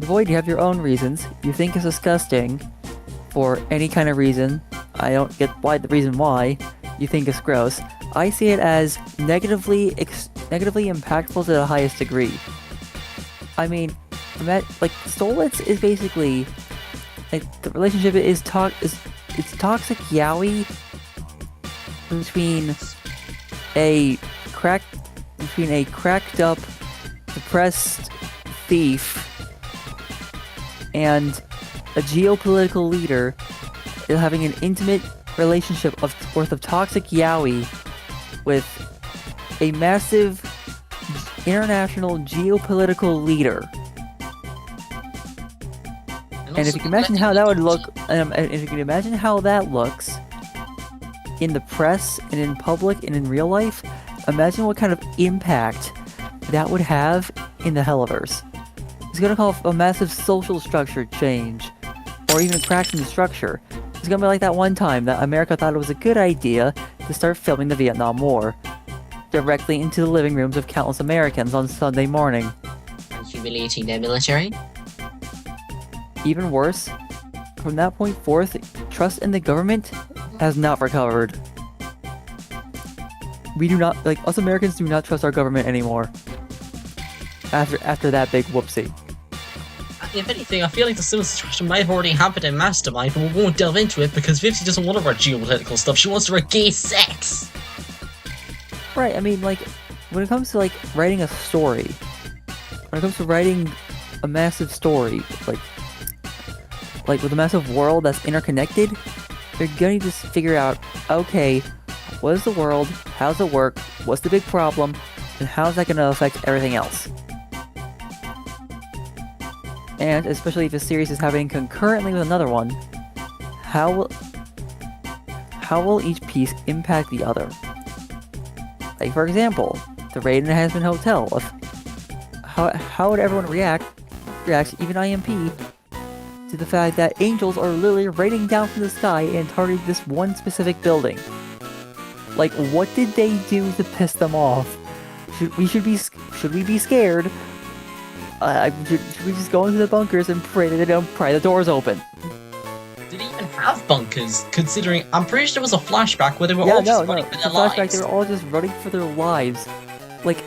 Void, you have your own reasons. You think it's disgusting for any kind of reason. I don't get the reason why you think it's gross. I see it as negatively impactful to the highest degree. I mean, like Stolitz is basically like the relationship is it's toxic yaoi between a cracked up, depressed thief and a geopolitical leader is having an intimate relationship of toxic yaoi with a massive international geopolitical leader. And if you can imagine how that would look, if you can imagine how that looks in the press and in public and in real life, imagine what kind of impact that would have in the Hellaverse. It's gonna call a massive social structure change, or even cracks in the structure. It's gonna be like that one time that America thought it was a good idea to start filming the Vietnam War directly into the living rooms of countless Americans on Sunday morning. And humiliating their military? Even worse, from that point forth, trust in the government has not recovered. We do not, like, us Americans do not trust our government anymore. After that big whoopsie. If anything, I feel like the similar situation might have already happened in Mastermind, but we won't delve into it because Vivsy doesn't want to write geopolitical stuff, she wants to write gay sex! Right, I mean, like, when it comes to, like, writing a story, when it comes to writing a massive story, like with a massive world that's interconnected, you're gonna just figure out, okay, what is the world, how does it work, what's the big problem, and how is that gonna affect everything else? And especially if a series is happening concurrently with another one, how will each piece impact the other? Like, for example, the Raid Enhancement Hotel. How would everyone react, even IMP, to the fact that angels are literally raining down from the sky and targeting this one specific building? Like, what did they do to piss them off? Should we be scared? Should we just go into the bunkers and pray that they don't pry the doors open? Did they even have bunkers? Considering, I'm pretty sure there was a flashback where they were all just running for their lives. They were all just running for their lives. Like,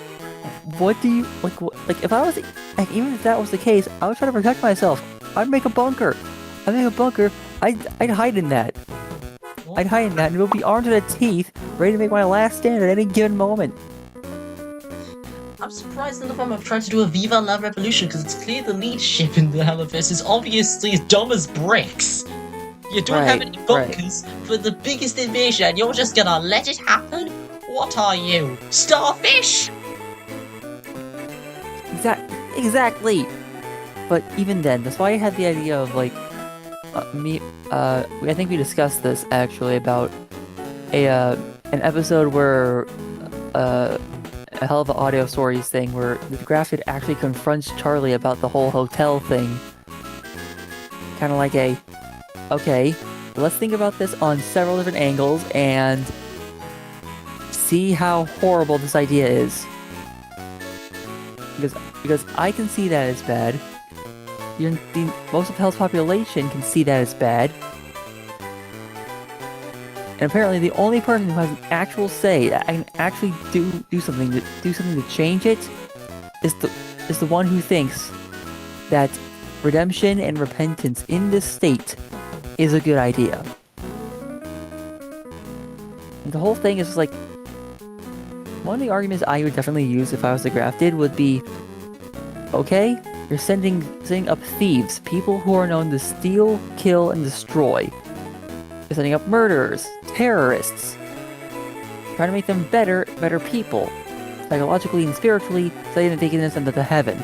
what do you like? If I was, like, even if that was the case, I would try to protect myself. I'd make a bunker. I'd hide in that. I'd hide in that, and it would be armed to the teeth, ready to make my last stand at any given moment. I'm surprised none of them have tried to do a Viva La Revolution, because it's clear the leadership in the Hellaverse is obviously as dumb as bricks. You don't have any bunkers for the biggest invasion, and you're just gonna let it happen? What are you, starfish? Exactly. But even then, that's why I had the idea of, like, I think we discussed this actually about an episode where a hell of an audio stories thing where the Graphic actually confronts Charlie about the whole hotel thing. Kind of like okay, let's think about this on several different angles and see how horrible this idea is. Because I can see that as bad. Most of Hell's population can see that as bad. And apparently the only person who has an actual say that can actually do something to change it is the one who thinks that redemption and repentance in this state is a good idea. And the whole thing is just like, one of the arguments I would definitely use if I was the Grafted would be, okay, you're sending up thieves, people who are known to steal, kill, and destroy. You're sending up murderers, terrorists, trying to make them better people, psychologically and spiritually, so that they can send them to heaven.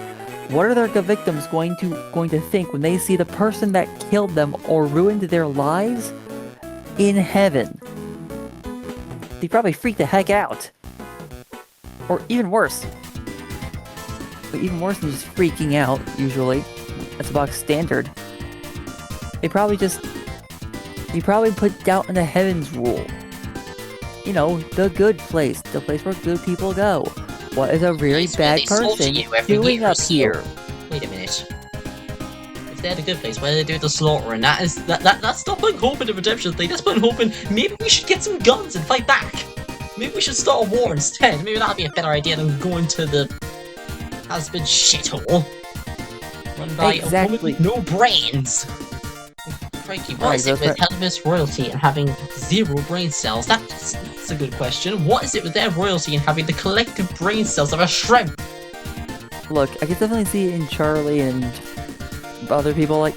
What are their victims going to think when they see the person that killed them or ruined their lives in heaven? They probably freak the heck out. Or even worse. But even worse than just freaking out, usually. That's about standard. They probably put doubt in the heavens rule. You know, the good place. The place where good people go. What is a really bad person doing up here? Wait a minute. they're the good place where they do the slaughter, and that's not putting hope in the redemption thing. That's putting hope in maybe we should get some guns and fight back. Maybe we should start a war instead. Maybe that'd be a better idea than going to the has-been shithole run by a woman with no brains. Crikey, what is it with Hellaverse royalty and having 0 brain cells? That's a good question. What is it with their royalty and having the collective brain cells of a shrimp? Look, I can definitely see it in Charlie and other people like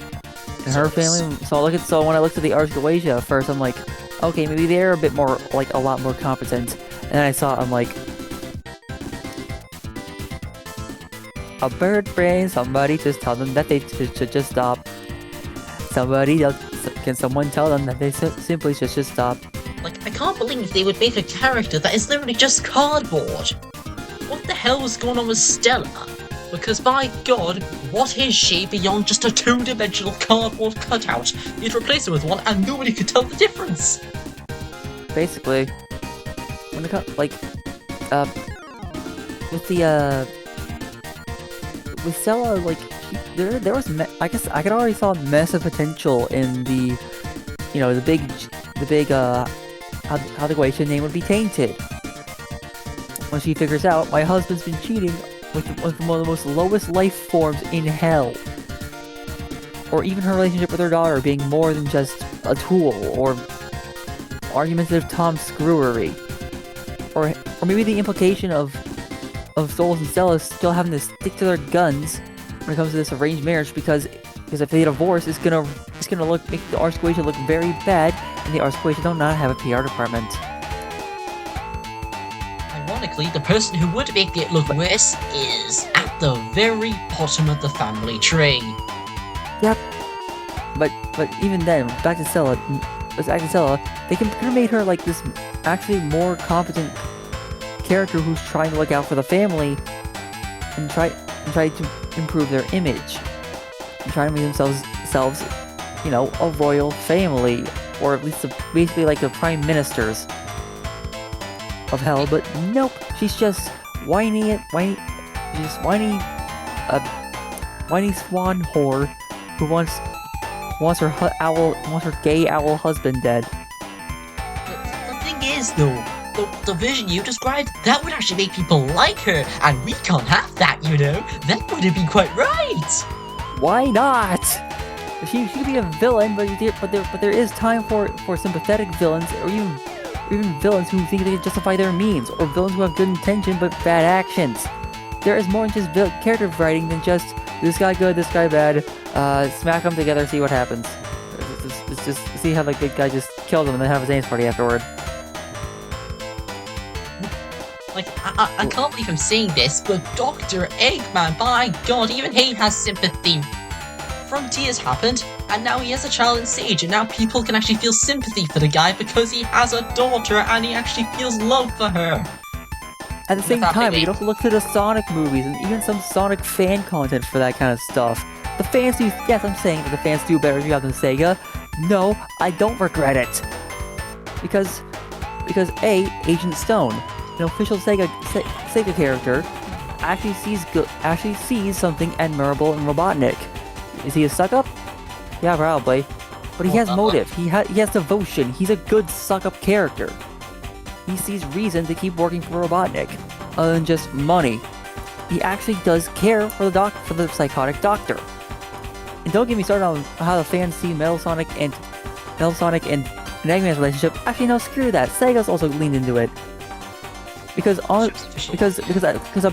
in her family. So when I looked at the Archgoasia at first, I'm like, okay, maybe they're a bit more like a lot more competent. And then I saw, I'm like, a bird brain. Somebody just tell them that they should just stop. Can someone tell them that they simply should just stop? Like, I can't believe they would make a character that is literally just cardboard. What the hell was going on with Stella? Because by God, what is she beyond just a 2-dimensional cardboard cutout? You'd replace her with one and nobody could tell the difference. Basically, when it comes, like, with Stella, like, there was, I guess I could already saw massive potential in the, you know, the big, how the Goetia name would be tainted. When she figures out my husband's been cheating with one of the most lowest life forms in hell. Or even her relationship with her daughter being more than just a tool, or argumentative tomscrewery. Or maybe the implication of Souls and Stella still having to stick to their guns when it comes to this arranged marriage, because if they divorce, it's gonna make the Archgoatia look very bad, and the Archgoatia do not have a PR department. Ironically, the person who would make it look worse is at the very bottom of the family tree. Yep. But even then, back to Stella, they could have made her like this actually more competent character who's trying to look out for the family and try to improve their image and try to make themselves, you know, a royal family, or at least basically like the prime ministers of hell. But nope, she's just whiny swan whore who wants her gay owl husband dead. The thing is, though, the vision you described, that would actually make people like her, and we can't have that, you know? That wouldn't be quite right! Why not? She could be a villain, but there is time for sympathetic villains, or even villains who think they can justify their means, or villains who have good intention but bad actions. There is more than just character writing than just this guy good, this guy bad, smack them together, see what happens. It's just see how the good guy just kills him and then have a dance party afterward. Like, I can't believe I'm saying this, but Dr. Eggman, by God, even he has sympathy. Frontiers happened, and now he has a child in Sage, and now people can actually feel sympathy for the guy because he has a daughter and he actually feels love for her. At the same time, we can also look to the Sonic movies and even some Sonic fan content for that kind of stuff. The fans do, yes, I'm saying that the fans do a better job than Sega. No, I don't regret it. Because Agent Stone, an official Sega character, actually sees something admirable in Robotnik. Is he a suck-up? Yeah, probably. But he has motive. He has devotion. He's a good suck-up character. He sees reason to keep working for Robotnik, other than just money. He actually does care for the psychotic doctor. And don't get me started on how the fans see Metal Sonic and Eggman's relationship. Actually, no, screw that. Sega's also leaned into it. Because I'm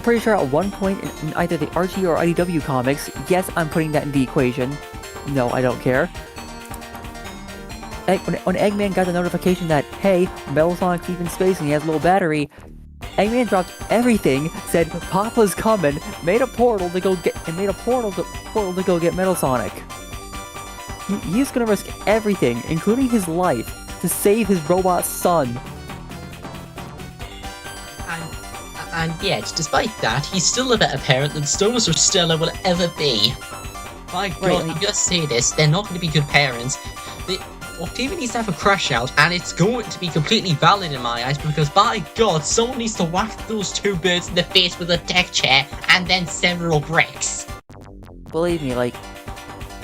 pretty sure at one point in either the Archie or IDW comics, yes, I'm putting that in the equation. No, I don't care. When Eggman got the notification that, hey, Metal Sonic's deep in space and he has a little battery, Eggman dropped everything, said Papa's coming, made a portal to go get Metal Sonic. He's gonna risk everything, including his life, to save his robot son. And yet, despite that, he's still a better parent than Stonus or Stella will ever be. My God, I'm gonna say this, they're not gonna be good parents. Octavia needs to have a crash out, and it's going to be completely valid in my eyes, because by God, someone needs to whack those two birds in the face with a deck chair, and then several bricks. Believe me, like,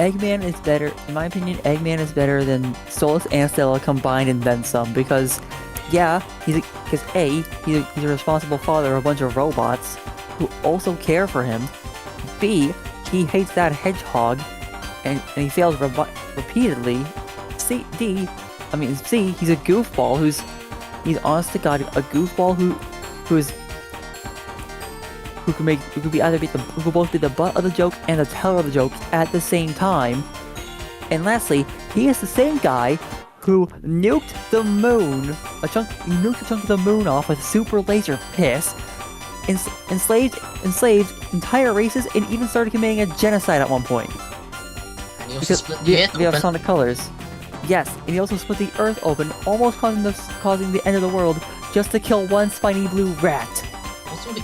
Eggman is better, in my opinion, Eggman is better than Solus and Stella combined and then some, because, yeah, because A, he's a responsible father of a bunch of robots who also care for him. B, he hates that hedgehog, and he fails repeatedly. C, he's a goofball he's honest to God, a goofball who could both be the butt of the joke and the teller of the joke at the same time. And lastly, he is the same guy who nuked the moon, he nuked a chunk of the moon off with super laser piss, enslaved entire races, and even started committing a genocide at one point. And he also split the Earth we have open. Sonic Colors. Yes, and he also split the Earth open, almost causing the end of the world, just to kill one spiny blue rat. Also,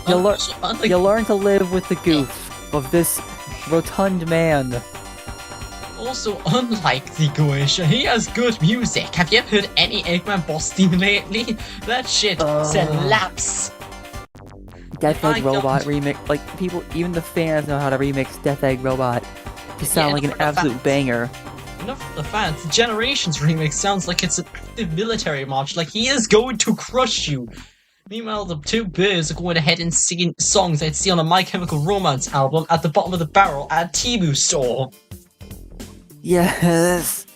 You'll learn to live with the goof of this rotund man. Also, unlike the Goisha, he has good music. Have you ever heard any Eggman boss theme lately? That shit slaps. Death Egg My Robot God. remix, like people, even the fans know how to remix Death Egg Robot to sound like an absolute banger. Enough of the fans. The Generations remix sounds like it's a military march, like he is going to crush you. Meanwhile, the two birds are going ahead and singing songs I'd see on a My Chemical Romance album at the bottom of the barrel at a Temu store. Yes.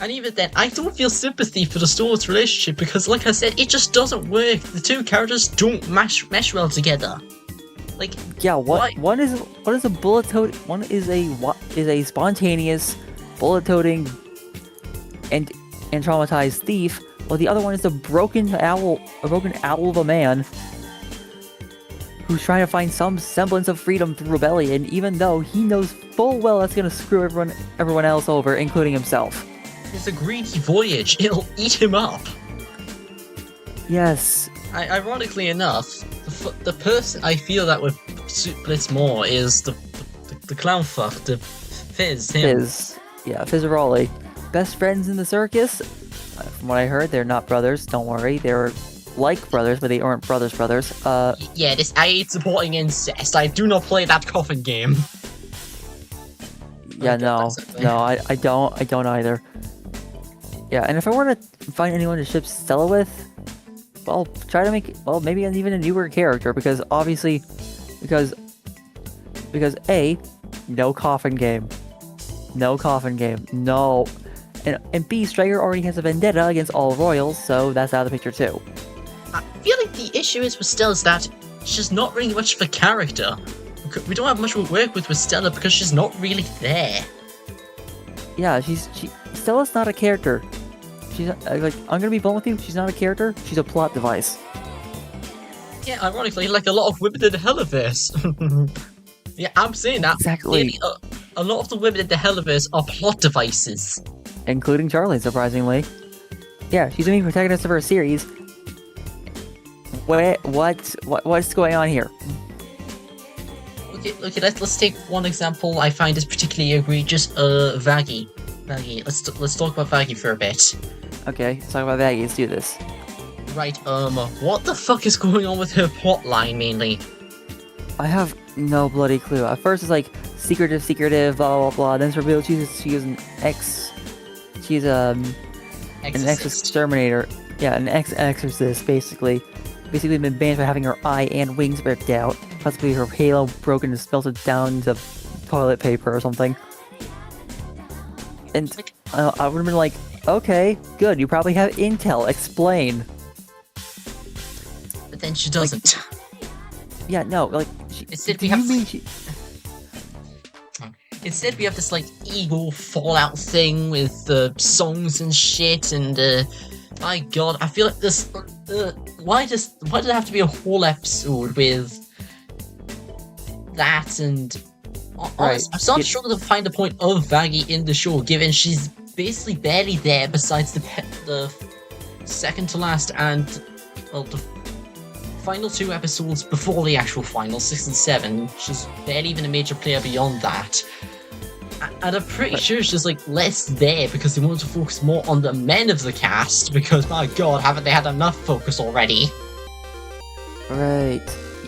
And even then, I don't feel sympathy for the store's relationship because, like I said, it just doesn't work. The two characters don't mesh well together. Like, Yeah, why? one is a bullet tote. One is a spontaneous bullet toting and traumatized thief, while the other one is a broken owl of a man who's trying to find some semblance of freedom through rebellion, even though he knows full well that's gonna screw everyone else over, including himself. It's a greedy voyage. It'll eat him up. Yes. Ironically enough, the person I feel that would suit Blitz more is the clown fuck, the Fizz. Him. Fizz. Yeah, Fizzaroli. Best friends in the circus? From what I heard, they're not brothers, don't worry. They're like brothers, but they aren't brothers. Yeah, I hate supporting incest. I do not play that coffin game. Yeah, Okay, no. that's okay. No, I don't either. Yeah, and if I were to find anyone to ship Stella with, well, try to make, well, maybe even a newer character, because obviously, because A, no coffin game. No coffin game. No. And B, Striker already has a vendetta against all royals, so that's out of the picture too. I feel like the issue is with Stella is that she's not really much of a character. We don't have much to work with Stella because she's not really there. Yeah, Stella's not a character. She's not, like, I'm gonna be blunt with you, she's not a character, she's a plot device. Yeah, ironically, like a lot of women in the Hellaverse. Yeah, I'm saying that. Exactly. Maybe a lot of the women in the Hellaverse are plot devices. Including Charlie, surprisingly. Yeah, she's the main protagonist of her series. What's going on here? Okay, let's take one example I find is particularly egregious. Vaggie. Let's talk about Vaggie for a bit. Okay, let's talk about Vaggie, let's do this. Right, what the fuck is going on with her plotline mainly? I have no bloody clue. At first it's like secretive, blah blah blah. Then it's revealed she's an ex-exterminator. Yeah, an ex-exorcist, basically. Basically been banned for having her eye and wings ripped out. Possibly her halo broken and melted down into toilet paper or something. And I would've been like, okay, good, you probably have intel, explain. But then she doesn't. Yeah, no, like, Instead, we have this like ego fallout thing with the songs and shit, and my god, I feel like this. Why did it have to be a whole episode with that? And Right. I'm starting to struggle to find a point of Vaggie in the show, given she's basically barely there. Besides the second to last and well, the final two episodes before the actual final, 6 and 7, she's barely even a major player beyond that. And I'm pretty sure she's like less there because they wanted to focus more on the men of the cast, because my god, haven't they had enough focus already? Right.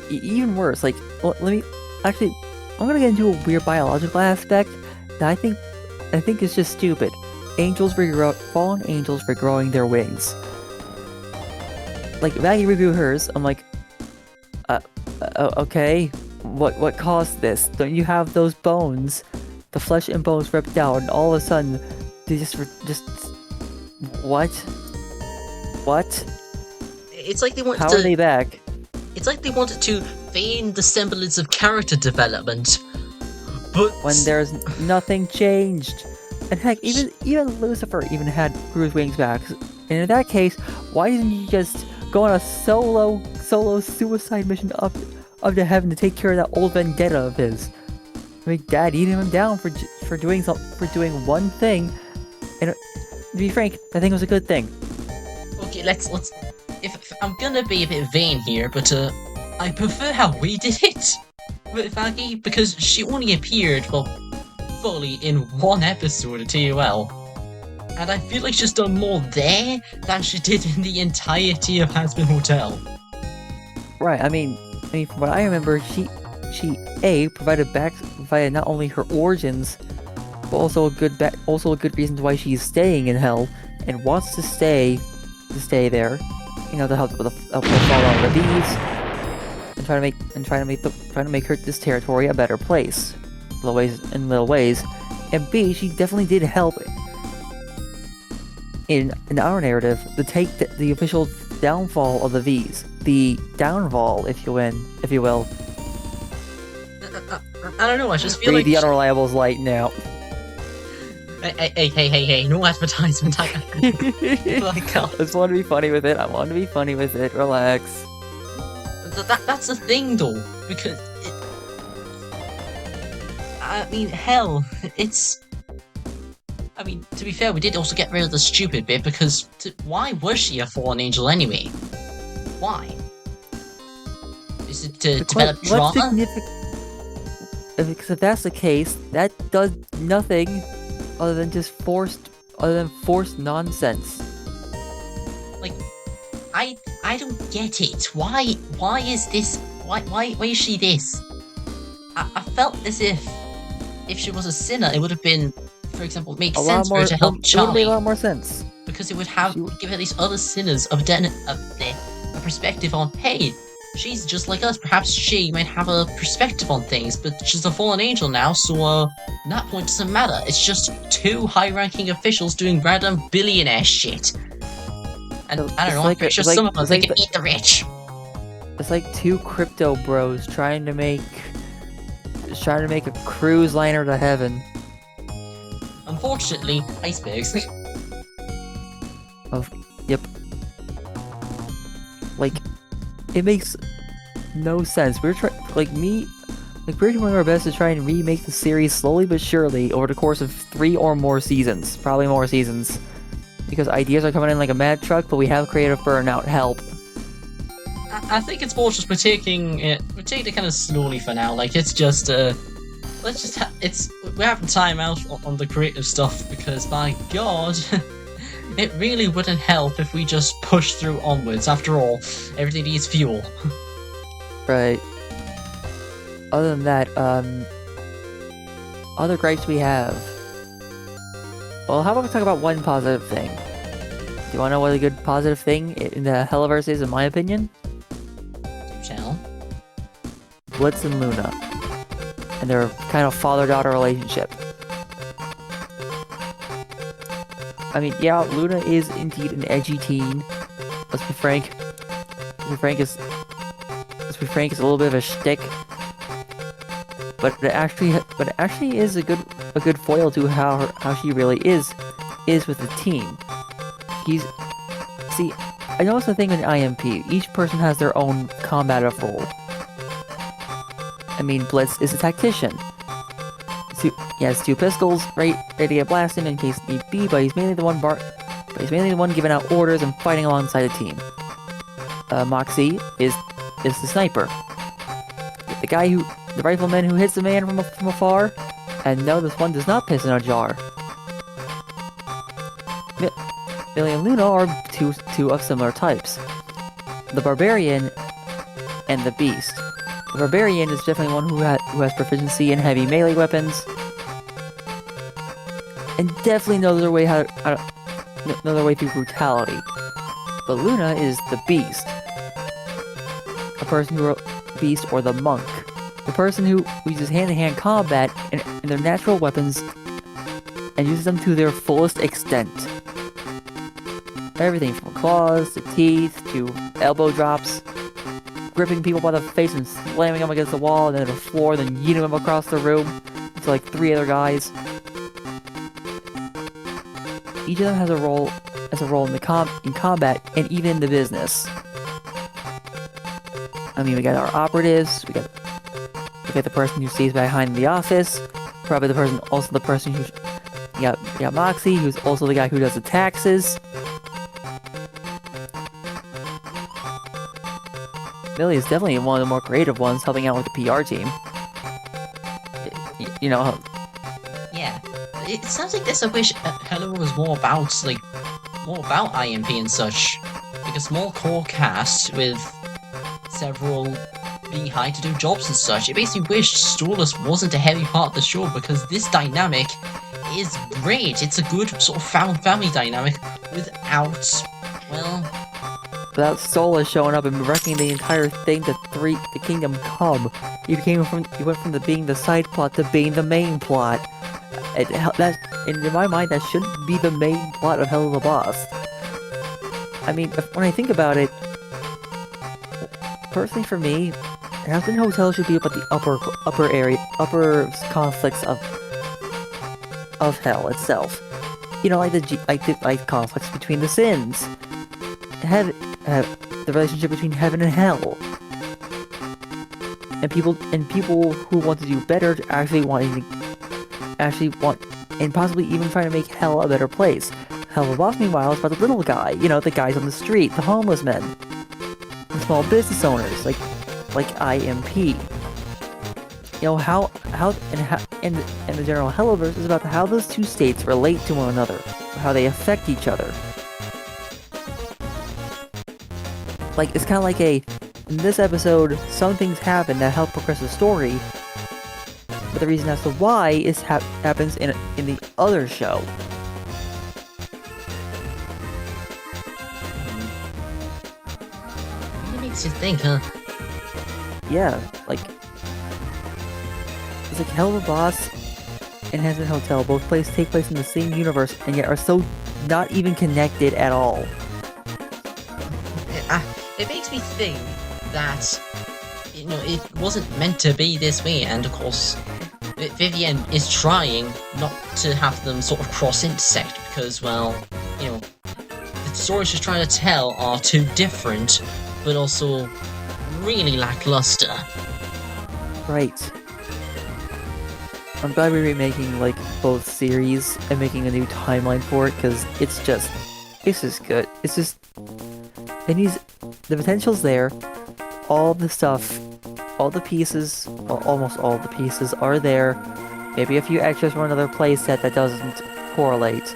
Even worse, like, well, let me actually gonna get into a weird biological aspect that I think is just stupid. Fallen angels regrowing their wings. Like, Maggie reviewed hers. I'm like, okay, what caused this? Don't you have those bones, the flesh and bones ripped out, and all of a sudden they just what? It's like they wanted How to. are they back? It's like they wanted to feign the semblance of character development, but When there's nothing changed. And heck, even Lucifer even had grew his wings back. And in that case, why didn't you just go on a solo suicide mission up to heaven to take care of that old vendetta of his? I mean, Dad eating him down for doing one thing, and to be frank, that thing was a good thing. okay, let's. If I'm gonna be a bit vain here, but I prefer how we did it with Maggie because she only appeared fully in one episode of TOL. And I feel like she's done more there than she did in the entirety of Hazbin Hotel. Right. I mean, from what I remember, she provided not only her origins, but also a good reason why she's staying in Hell and wants to stay there. You know, to help with the fallout of the bees, and trying to make this territory a better place, in little ways. And B, she definitely did help in our narrative to take the official downfall of the V's, the downfall, if you will. I don't know. I just feel Read like the Unreliables light now. Hey, no advertisement. Like, I just want to be funny with it. Relax. That's the thing, though, because I mean, hell, it's. I mean, to be fair, we did also get rid of the stupid bit because why was she a fallen angel anyway? Why? Is it to develop drama? Because if that's the case, that does nothing other than forced nonsense. Like, I don't get it. Why is this? Why is she this? I felt as if she was a sinner, it would have been, for example, make sense for her to help Charlie. It would make a lot more sense. Because it would give at least other sinners a perspective on, hey, she's just like us. Perhaps she might have a perspective on things, but she's a fallen angel now, so that point doesn't matter. It's just two high-ranking officials doing random billionaire shit. And I don't know, I'm pretty sure some of them they can eat the rich. It's like two crypto bros trying to make a cruise liner to heaven. Unfortunately, icebergs. Yep. Like, it makes no sense. We're doing our best to try and remake the series slowly but surely over the course of 3 or more seasons. Probably more seasons. Because ideas are coming in like a mad truck, but we have creative burnout. Help. I think it's more just we're taking it kind of slowly for now. Like, it's just we're having time out on the creative stuff because, my god, it really wouldn't help if we just push through onwards. After all, everything needs fuel. Right. Other than that, other gripes we have. Well, how about we talk about one positive thing? Do you want to know what a good positive thing in the Hellaverse is, in my opinion? Shall? Blitz and Luna. And their kind of father-daughter relationship. I mean, yeah, Luna is indeed an edgy teen. Let's be frank. Let's be frank, it's a little bit of a shtick. But it actually is a good foil to how she really is with the team. See, I noticed the thing in IMP. Each person has their own combative role. I mean, Blitz is a tactician. He has 2 pistols, ready to get blasted in case need be, but he's mainly the one giving out orders and fighting alongside the team. Moxie is the sniper. The rifleman who hits the man from afar. And no, this one does not piss in a jar. Millie and Luna are two of similar types. The Barbarian and the Beast. The barbarian is definitely one who has proficiency in heavy melee weapons, and definitely knows their way know their way through brutality. But Luna is the beast, beast or the monk, the person who uses hand-to-hand combat and their natural weapons and uses them to their fullest extent. Everything from claws to teeth to elbow drops, gripping people by the face and slamming them against the wall and then the floor, then yeeting them across the room to like 3 other guys. Each of them has a role in combat and even in the business. I mean, we got our operatives, we got the person who stays behind the office, probably the person who you got Moxie, who's also the guy who does the taxes. Millie is definitely one of the more creative ones, helping out with the PR team. You know. Yeah, it sounds like this. I wish Hella was more about IMP and such, like a small core cast with several being hired to do jobs and such. It makes me wish Stawless wasn't a heavy part of the show, because this dynamic is great. It's a good sort of found family dynamic without Sola showing up and wrecking the entire thing to the Kingdom Come. You went from being the side plot to being the main plot. And in my mind, that shouldn't be the main plot of Hell of the Boss. I mean, when I think about it, personally for me, Aspen Hotel should be about the upper conflicts of Hell itself. You know, like the conflicts between the sins. The relationship between heaven and hell, and people who want to do better actually want and possibly even trying to make hell a better place. Hell of the Boss, meanwhile, is about the little guy, you know, the guys on the street, the homeless men, the small business owners, like IMP. You know and the general Hellaverse is about how those two states relate to one another, how they affect each other. Like, it's kind of like in this episode, some things happen that help progress the story, but the reason as to why happens in the other show. It makes you think, huh? Yeah, like, it's like Hell of a Boss and Heaven Hotel both take place in the same universe, and yet are so not even connected at all. It makes me think that, you know, it wasn't meant to be this way, and of course, Vivienne is trying not to have them sort of cross-intersect, because, well, you know, the stories she's trying to tell are too different, but also really lackluster. Right. I'm glad we're remaking, like, both series and making a new timeline for it, because it's just good. It's just, the potential's there, all the stuff, all the pieces, well, almost all the pieces are there, maybe a few extras from another playset that doesn't correlate.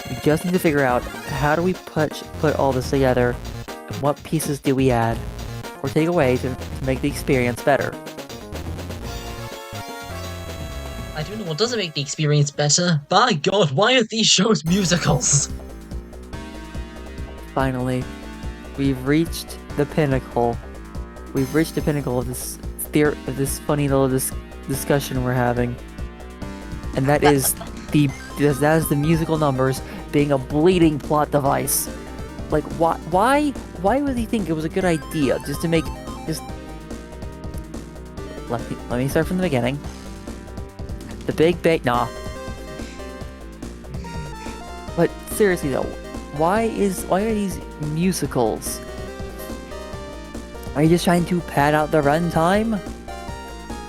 We just need to figure out how do we put all this together, and what pieces do we add, or take away to make the experience better. I don't know what doesn't make the experience better. By God, why are these shows musicals? Finally, we've reached the pinnacle. We've reached the pinnacle of this funny little discussion we're having, and that is the musical numbers being a bleeding plot device. Like, why would he think it was a good idea just to make just? Let me start from the beginning. The Big Bang, nah. But seriously though, why are these musicals? Are you just trying to pad out the runtime?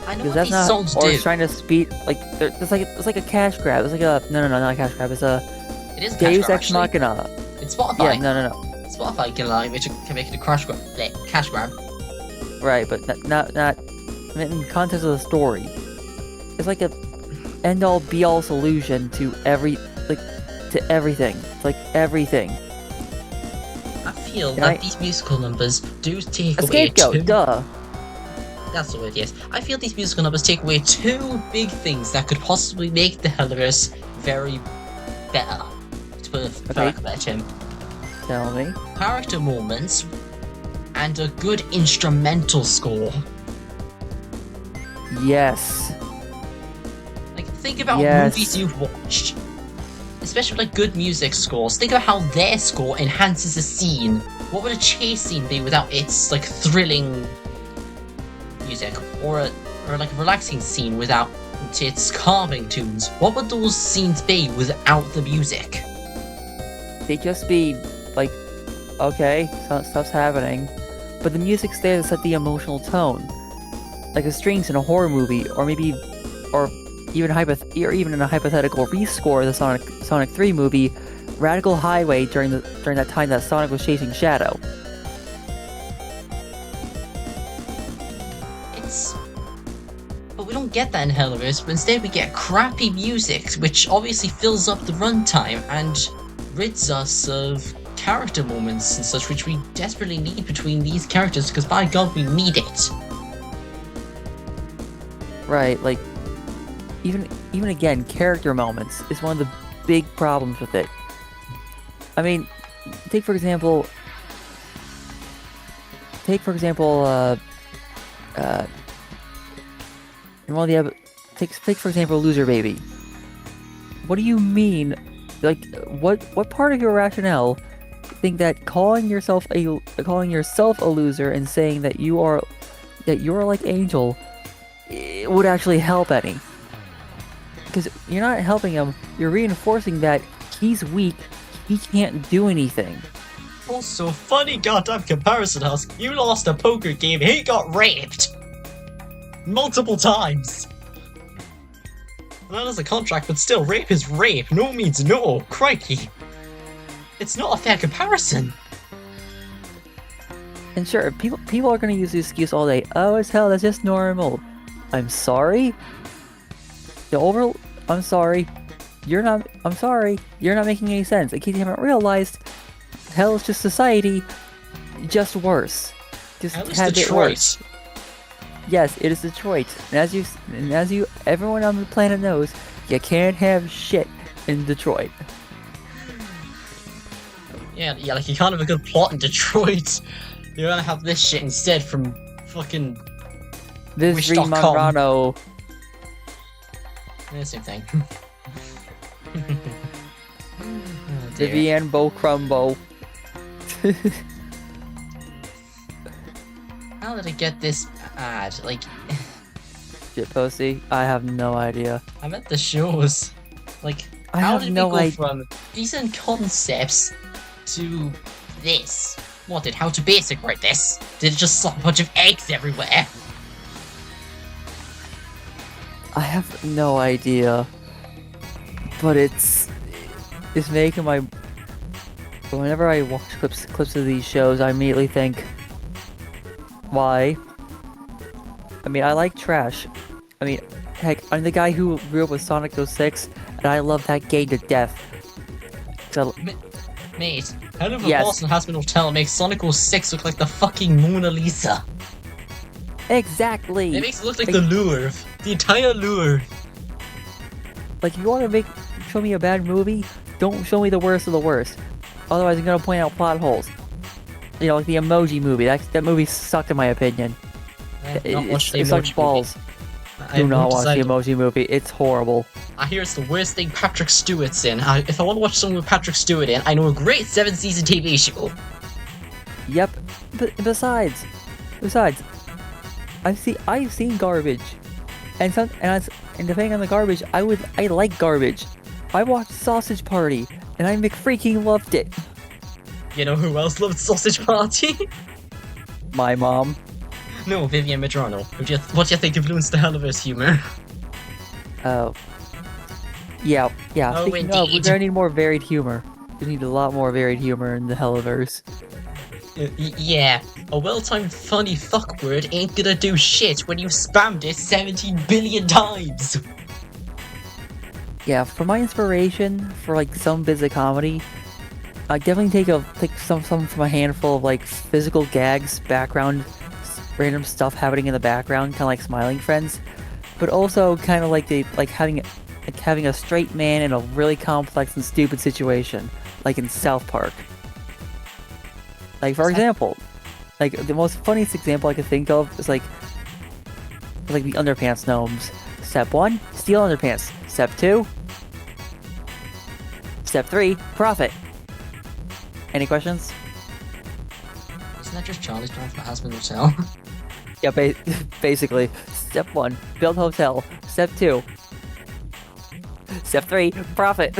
I know Because what that's these not, songs or do. it's trying to speed, like, it's like a cash grab. It's like a no, not a cash grab. It's a It is a Deus cash grab, Ex actually. Machina. It's Spotify. Yeah, no. Spotify can make it a cash grab. Right, but not in context of the story. It's like a end-all be-all solution to everything. It's like everything. I feel Can that I- these musical numbers do take A away scapegoat, too. duh. That's the word, yes. I feel these musical numbers take away two big things that could possibly make the Hellaverse very better. To put for lack of a better term. Tell me. Character moments and a good instrumental score. Yes. Like, think about Yes. movies you've watched. Especially like good music scores. Think about how their score enhances a scene. What would a chase scene be without its like thrilling music? Or like a relaxing scene without its calming tunes? What would those scenes be without the music? They'd just be like, okay, stuff's happening, but the music's there to set the emotional tone. Like the strings in a horror movie, or maybe, or even in a hypothetical rescore of the Sonic 3 movie, Radical Highway during that time that Sonic was chasing Shadow. But we don't get that in Hellaverse, but instead we get crappy music, which obviously fills up the runtime and rids us of character moments and such, which we desperately need between these characters, because by God, we need it. Right, like, even again, character moments is one of the big problems with it. I mean, take for example, in one of the take for example, Loser Baby. What do you mean? Like, what part of your rationale think that calling yourself a loser and saying that you're like Angel would actually help any? Because you're not helping him, you're reinforcing that he's weak, he can't do anything. Also, funny goddamn comparison, Husk. You lost a poker game, he got raped! Multiple times! That is a contract, but still, rape is rape. No means no. Crikey. It's not a fair comparison. And sure, people are gonna use the excuse all day. Oh, it's hell, that's just normal. I'm sorry? I'm sorry. I'm sorry. You're not making any sense. In case you haven't realized, hell is just society, just worse. Just At least had it Detroit. worse. Yes, it is Detroit. And as you, everyone on the planet knows, you can't have shit in Detroit. Yeah, like you can't have a good plot in Detroit. You're gonna have this shit instead from fucking This Wish.com. Monrano. Yeah, same thing. Oh, dear. Vivian Crumbo. How did I get this ad? Like, Shit posty. I have no idea. I'm at the shows. Like, I how have did no we go idea. from decent concepts to this? What did How to Basic write this? Did it just slap a bunch of eggs everywhere? I have no idea. But it's making my... Whenever I watch clips of these shows, I immediately think, why? I mean, I like trash. I mean, heck, I'm the guy who grew up with Sonic 06, and I love that game to death. So, Mate, Hell of a Yes. Boston Hospital Hotel makes Sonic 06 look like the fucking Mona Lisa. exactly! It makes it look like the Louvre. The entire Louvre. Like, if you want to show me a bad movie, don't show me the worst of the worst. Otherwise, I'm gonna point out plot holes. You know, like the Emoji Movie. That movie sucked in my opinion. It sucks balls. Do not watch the Emoji Movie. It's horrible. I hear it's the worst thing Patrick Stewart's in. If I want to watch something with Patrick Stewart in, I know a great 7-season TV show. Yep. But besides, I've seen garbage, and depending on the garbage, I like garbage. I watched Sausage Party, and I McFreaking loved it. You know who else loved Sausage Party? My mom. No, Vivian Medrano. What do you think influenced the Hellaverse humor? Oh. Yeah. Oh, Speaking of, we're indeed. gonna need more varied humor. We need a lot more varied humor in the Hellaverse. Yeah, a well-timed funny fuck word ain't gonna do shit when you spammed it 17 billion times. Yeah, for my inspiration for like some bits of comedy, I definitely take some from a handful of like physical gags, background random stuff happening in the background, kind of like Smiling Friends, but also kind of like having a straight man in a really complex and stupid situation, like in South Park. Like for example, like the most funniest example I could think of is like the underpants gnomes. Step 1, steal underpants. Step 2, Step 3, profit. Any questions? Isn't that just Charlie's plan for Hazbin Hotel? Yeah, basically. Step 1, build hotel. Step 2, Step 3, profit.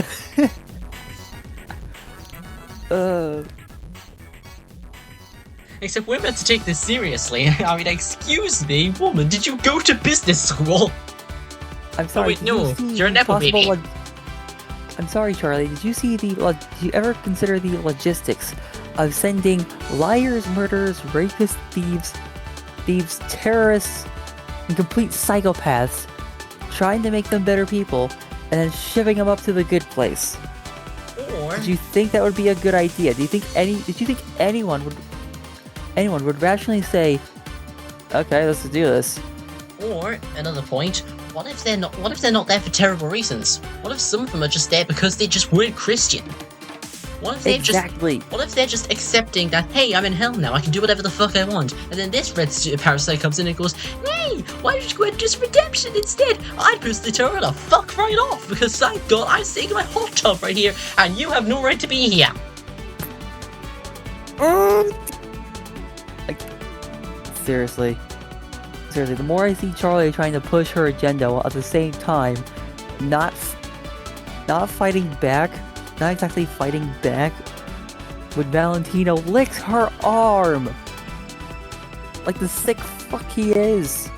Except we're meant to take this seriously. I mean, excuse me, woman, did you go to business school? I'm sorry. Oh wait, no, you're an apple baby. I'm sorry, Charlie. Did you see did you ever consider the logistics of sending liars, murderers, rapists, thieves, terrorists, and complete psychopaths, trying to make them better people, and then shipping them up to the good place? Or did you think that would be a good idea? Did you think anyone would rationally say, "Okay, let's do this"? Or another point. What if they're not there for terrible reasons? What if some of them are just there because they just weren't Christian? What if they're just accepting that, hey, I'm in hell now, I can do whatever the fuck I want, and then this red parasite comes in and goes, hey, why don't you go ahead and just redemption instead? I'd personally tell her to fuck right off, because thank God I'm sitting in my hot tub right here, and you have no right to be here. Like, seriously, the more I see Charlie trying to push her agenda while at the same time not fighting back, not exactly fighting back, when Valentino licks her arm like the sick fuck he is.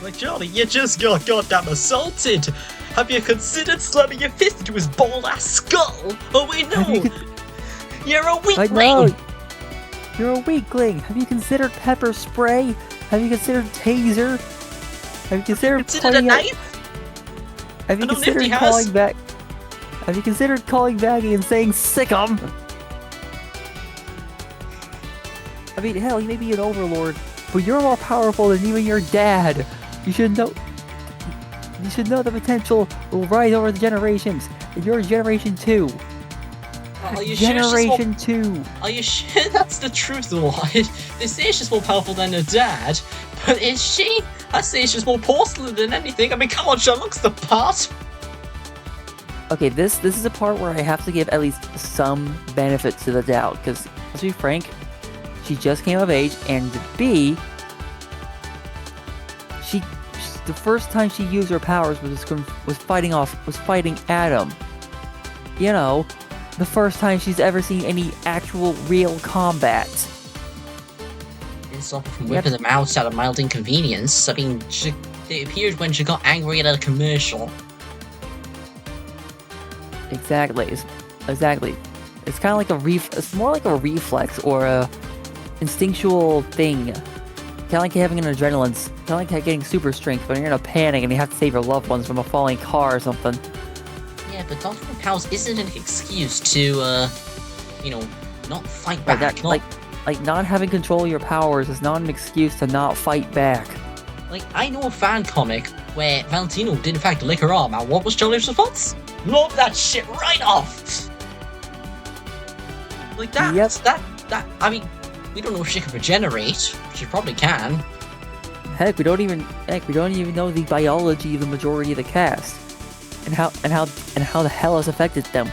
Like, Charlie, you just got goddamn assaulted. Have you considered slamming your fist into his bald ass skull? Oh wait, no, you're a weakling. You're a weakling! Have you considered pepper spray? Have you considered taser? Have you considered a knife? Have you considered calling back? Have you considered calling Baggy and saying "sick 'em"? I mean, hell, you may be an overlord, but you're more powerful than even your dad. You should know. You should know the potential will rise over the generations. And you're Generation 2. Are you Generation 2. Are you sure that's the truth, though? They say she's more powerful than her dad, but is she? I say she's more porcelain than anything. I mean, come on, she looks the part. Okay, this is a part where I have to give at least some benefit to the doubt, because let's be frank, she just came of age, and B, the first time she used her powers was fighting Adam. You know, the first time she's ever seen any actual real combat. Didn't stop her from whipping them out of mild inconvenience. I mean, it appeared when she got angry at a commercial. Exactly. It's kind of like it's more like a reflex or a instinctual thing. Kind of like having an adrenaline, kind of like getting super strength when you're in a panic and you have to save your loved ones from a falling car or something. Yeah, but doctoral powers isn't an excuse to, not fight back. Like not having control of your powers is not an excuse to not fight back. Like, I know a fan comic where Valentino did in fact lick her arm, and what was Charlie's response? Love that shit right off! Like that, yep. I mean, we don't know if she can regenerate. She probably can. Heck, we don't even know the biology of the majority of the cast. And how the hell has affected them.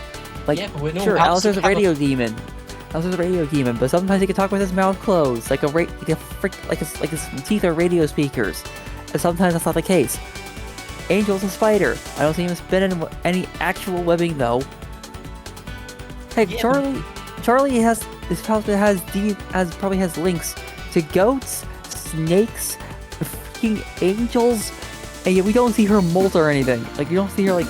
Like, yeah, but we know sure, Alistair's a radio demon. But sometimes he can talk with his mouth closed, like his teeth are radio speakers. And sometimes that's not the case. Angel's a spider. I don't see him spinning any actual webbing though. Hey, yeah. Charlie probably has links to goats, snakes, freaking angels, and yet we don't see her molt or anything. Like, you don't see her like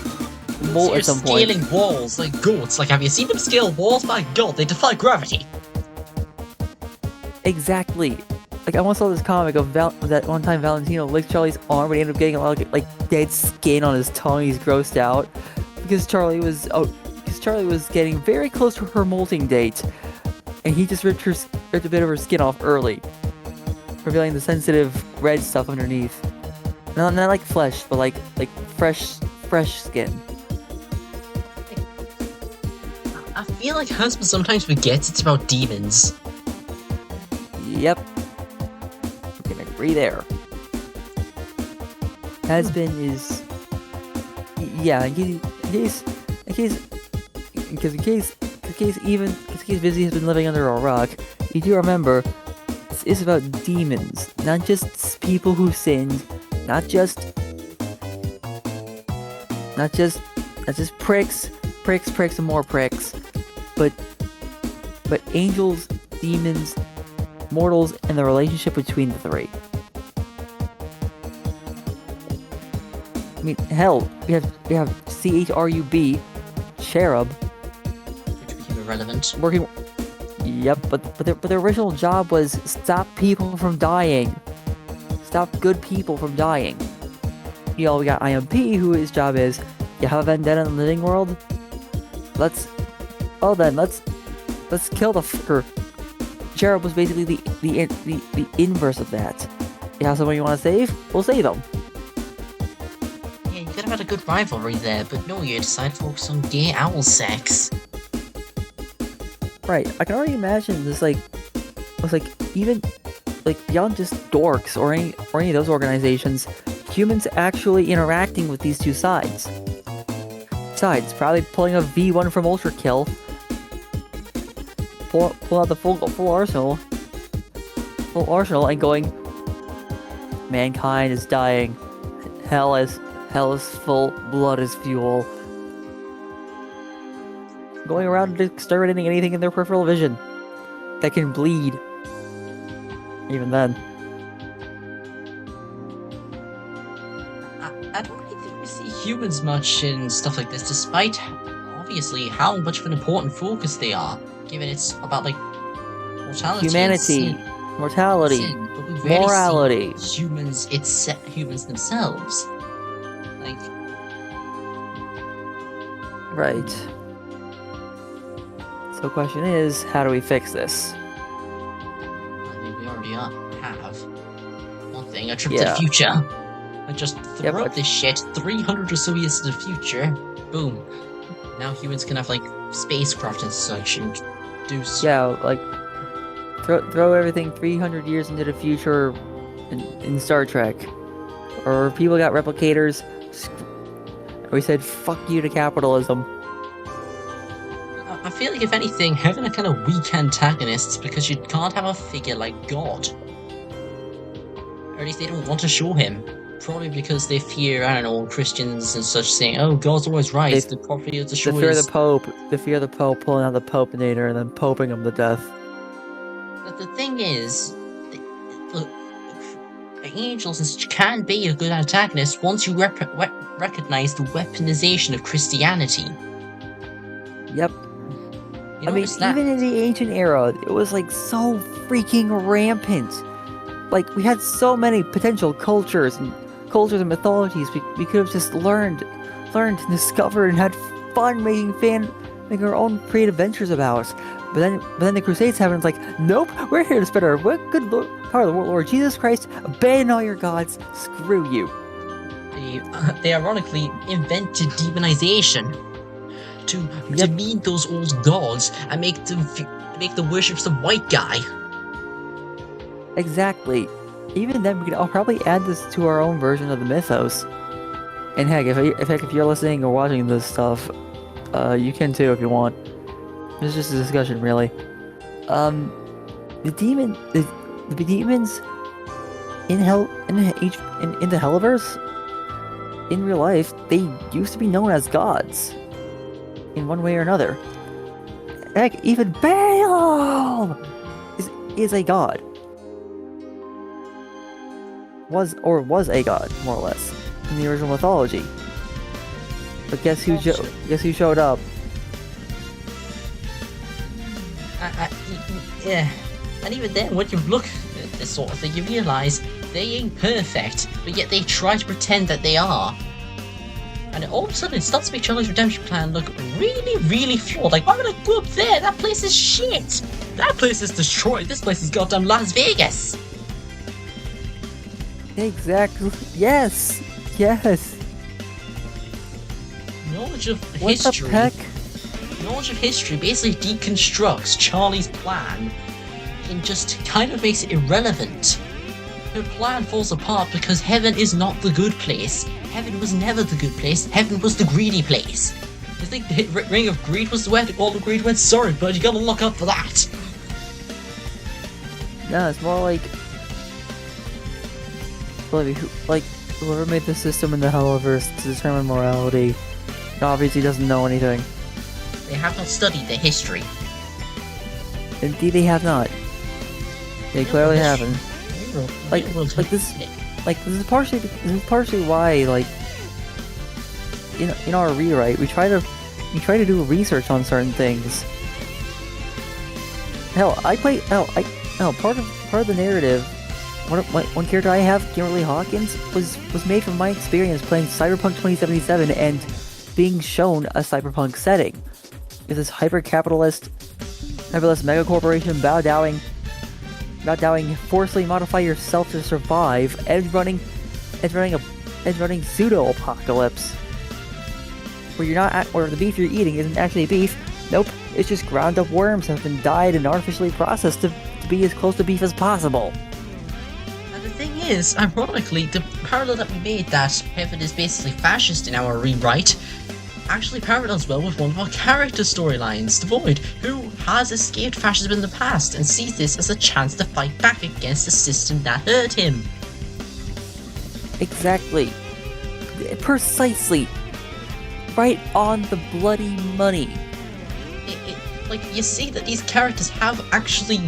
molt at some point. Scaling walls like goats. Like, have you seen them scale walls? My God, they defy gravity. Exactly. Like, I once saw this comic of that one time Valentino licked Charlie's arm, but he ended up getting a lot of like dead skin on his tongue. He's grossed out because Charlie was getting very close to her molting date, and he just ripped ripped a bit of her skin off early, revealing the sensitive red stuff underneath. Not like flesh, but like fresh skin. I feel like husband sometimes forgets it's about demons. Yep. We can agree there. Husband is, yeah. In case Vizzy has been living under a rock, you do remember this is about demons, not just people who sinned, not just pricks and more pricks, but angels, demons, mortals, and the relationship between the three. I mean, hell, we have CHRUB, Cherub, Which became irrelevant. working. Yep, but their original job was stop people from dying, stop good people from dying. We got IMP, who his job is, you have a vendetta in the living world. Let's kill the fucker. Cherub was basically the inverse of that. You have someone you want to save? We'll save them. Yeah, you could have had a good rivalry there, but no, you decide to focus on gay owl sex. Right, I can already imagine this even beyond just dorks or any of those organizations, humans actually interacting with these two sides. Probably pulling a V1 from Ultra Kill, pull out the full arsenal, and going, mankind is dying, hell is full, blood is fuel. Going around and exterminating anything in their peripheral vision that can bleed. Even then. I don't really think we see humans much in stuff like this, despite obviously how much of an important focus they are, given it's about mortality, Humanity, mortality, sin, but we rarely morality. see humans themselves. Right. So the question is, how do we fix this? I mean, we already have one thing: a trip to the Yeah. future. And just throw Yep, this shit 300 or so years to the future. Boom. Now humans can have spacecraft and such and do. Yeah, throw everything 300 years into the future in Star Trek. Or people got replicators. We said, fuck you to capitalism. I feel like, if anything, having a kind of weak antagonist because you can't have a figure like God. Or at least they don't want to show him. Probably because they fear, I don't know, Christians and such saying, oh, God's always right. The prophet of the show They fear the Pope pulling out the Popinator and then poping him to death. But the thing is, the angels and such can be a good antagonist once you recognize the weaponization of Christianity. Yep. You I mean, notice that? even in the ancient era, it was so freaking rampant. We had so many potential cultures and mythologies we could have just learned and discovered and had fun making our own creative ventures about. But then the Crusades happened. It's nope, we're here to spread our good power of the Lord Jesus Christ. Abandon all your gods. Screw you. They ironically invented demonization to demean those old gods and make the worship some white guy. Exactly. Even then, we could probably add this to our own version of the mythos. And heck, if you're listening or watching this stuff, you can too if you want. It's just a discussion, really. The demons in the Hellaverse, in real life, they used to be known as gods, in one way or another. Heck, even Baal is a god. Was a god, more or less, in the original mythology. But guess who showed up? Yeah. And even then, when you look at this sort of thing, you realise they ain't perfect, but yet they try to pretend that they are. And all of a sudden, it starts to make Charlie's redemption plan look really, really flawed. Why would I go up there? That place is shit! That place is destroyed. This place is goddamn Las Vegas. Exactly. Yes. Yes. Knowledge of What history. the heck? Knowledge of history basically deconstructs Charlie's plan and just kind of makes it irrelevant. Her plan falls apart because heaven is not the good place. Heaven was never the good place. Heaven was the greedy place. You think the ring of greed was where all the greed went? Sorry, bud, you gotta look up for that. No, it's more like whoever made the system in the Hellaverse to determine morality obviously doesn't know anything. They have not studied their history. Indeed, they have not. They clearly haven't. This is partially why, like, in our rewrite, we try to do research on certain things. Part of the narrative. One character I have, Kimberly Hawkins, was made from my experience playing Cyberpunk 2077 and being shown a cyberpunk setting. It's this hyper-capitalist mega corporation bow dowing, forcibly modify yourself to survive, and running pseudo apocalypse, where the beef you're eating isn't actually beef. Nope, it's just ground up worms that have been dyed and artificially processed to be as close to beef as possible. And the thing is, ironically, the parallel that we made that heaven is basically fascist in our rewrite actually parallels well with one of our character storylines, the Void, who has escaped fascism in the past and sees this as a chance to fight back against the system that hurt him. Exactly. Precisely. Right on the bloody money. Like, you see that these characters have actually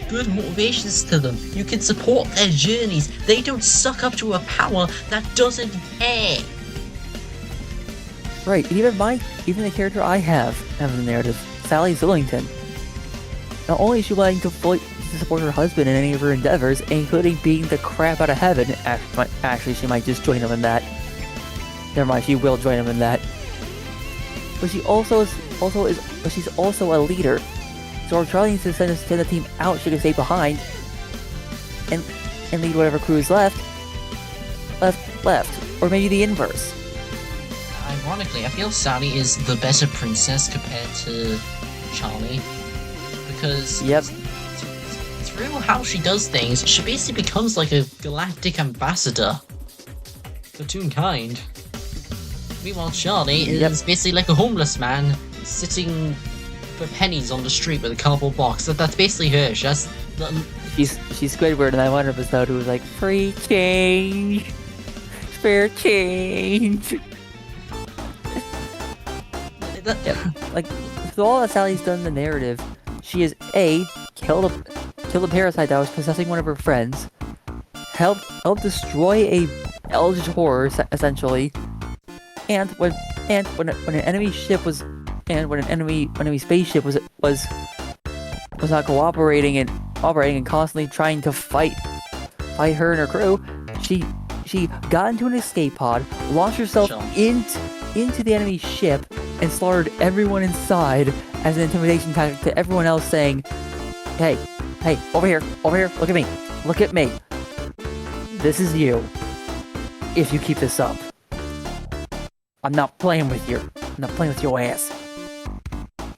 good motivations to them. You can support their journeys. They don't suck up to a power that doesn't pay. Right, and even the character I have in the narrative, Sally Zillington. Not only is she willing to fully support her husband in any of her endeavors, including beating the crap out of Heaven. Actually, she might just join him in that. Never mind, she will join him in that. But she's also a leader. So if Charlie needs to send the team out, she can stay behind and lead whatever crew is left, or maybe the inverse. Ironically, I feel Sally is the better princess compared to Charlie, because through how she does things, she basically becomes like a galactic ambassador for Toonkind. Meanwhile, Charlie is basically like a homeless man sitting for pennies on the street with a cardboard box. That's basically her. She's Squidward in that one episode who was like, free change, spare change. Like, with all that Sally's done in the narrative, she is killed a parasite that was possessing one of her friends, helped destroy a eldritch horror essentially, and when an enemy spaceship was not cooperating and operating and constantly trying to fight her and her crew, she got into an escape pod, launched herself into the enemy ship, and slaughtered everyone inside as an intimidation tactic to everyone else, saying, hey, over here, look at me. This is you. If you keep this up. I'm not playing with you. I'm not playing with your ass.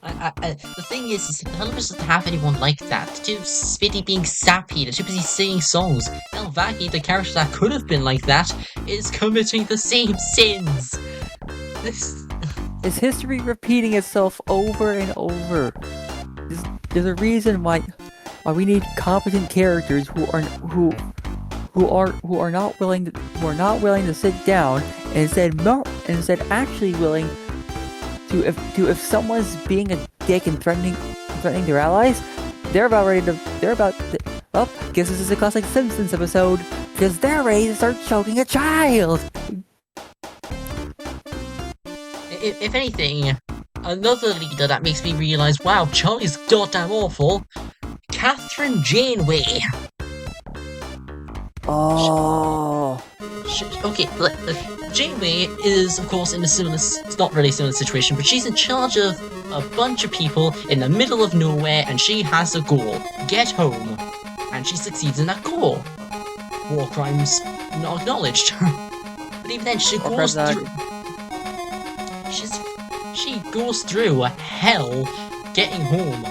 The thing is Hellaverse doesn't have anyone like that. They're too spitty being sappy, they're too busy singing songs. Vaki, the character that could have been like that, is committing the same sins. Is history repeating itself over and over? There's a reason why we need competent characters who are not willing to sit down and instead actually willing to if someone's being a dick and threatening their allies, guess this is a classic Simpsons episode, because they're ready to start choking a child. If anything, another leader that makes me realize, wow, Charlie's goddamn awful, Catherine Janeway. Oh. Okay, Janeway is, of course, in a similar, it's not really a similar situation, but she's in charge of a bunch of people in the middle of nowhere, and she has a goal: get home. And she succeeds in that goal. War crimes not acknowledged. But even then, she goes through. She goes through hell getting home.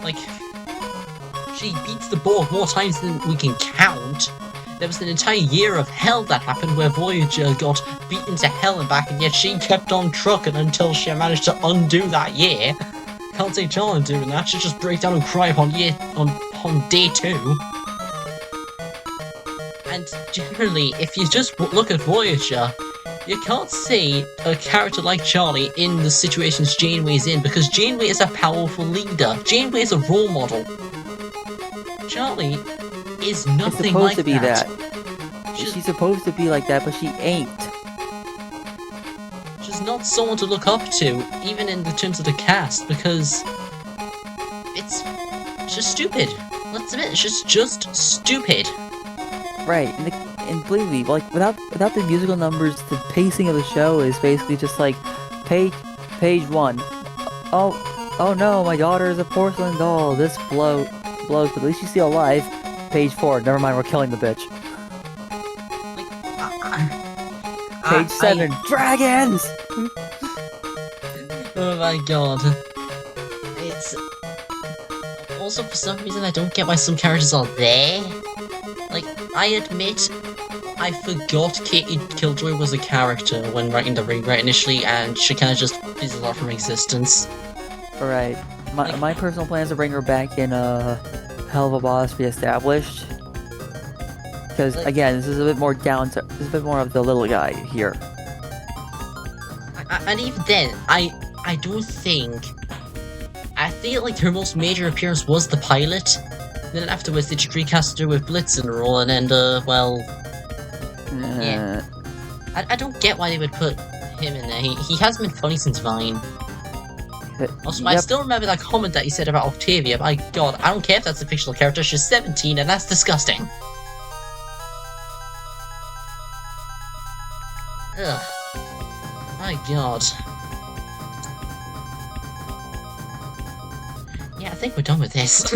Like, she beats the Borg more times than we can count. There was an entire year of hell that happened where Voyager got beaten to hell and back, and yet she kept on trucking until she managed to undo that year. Can't say John doing that. She'll just break down and cry upon day 2. And generally, if you just look at Voyager, you can't see a character like Charlie in the situations Janeway's in, because Janeway is a powerful leader. Janeway is a role model. Charlie is nothing like that. She's supposed to be that. She's supposed to be like that, but she ain't. She's not someone to look up to, even in the terms of the cast, because it's just stupid. Let's admit, it's just stupid. Right, and believe me, like without the musical numbers, the pacing of the show is basically just like page 1. Oh no, my daughter is a porcelain doll. This blows, but at least she's still alive. Page 4. Never mind, we're killing the bitch. Page 7. Dragons. Oh my god. It's also, for some reason, I don't get why some characters are there. Like, I admit, I forgot Katie Killjoy was a character when writing the rewrite initially, and she kind of just fizzled out from existence. Alright. My personal plan is to bring her back in Hell of a Boss Reestablished. Because, again, this is a bit more this is a bit more of the little guy here. And even then, I don't think... I feel like her most major appearance was the pilot. Then afterwards, they just recast her with Blitz in the role, and then, well... Yeah. I don't get why they would put him in there. He hasn't been funny since Vine. Also, yep. I still remember that comment that you said about Octavia. My god, I don't care if that's a fictional character, she's 17, and that's disgusting. Ugh. My god. Yeah, I think we're done with this.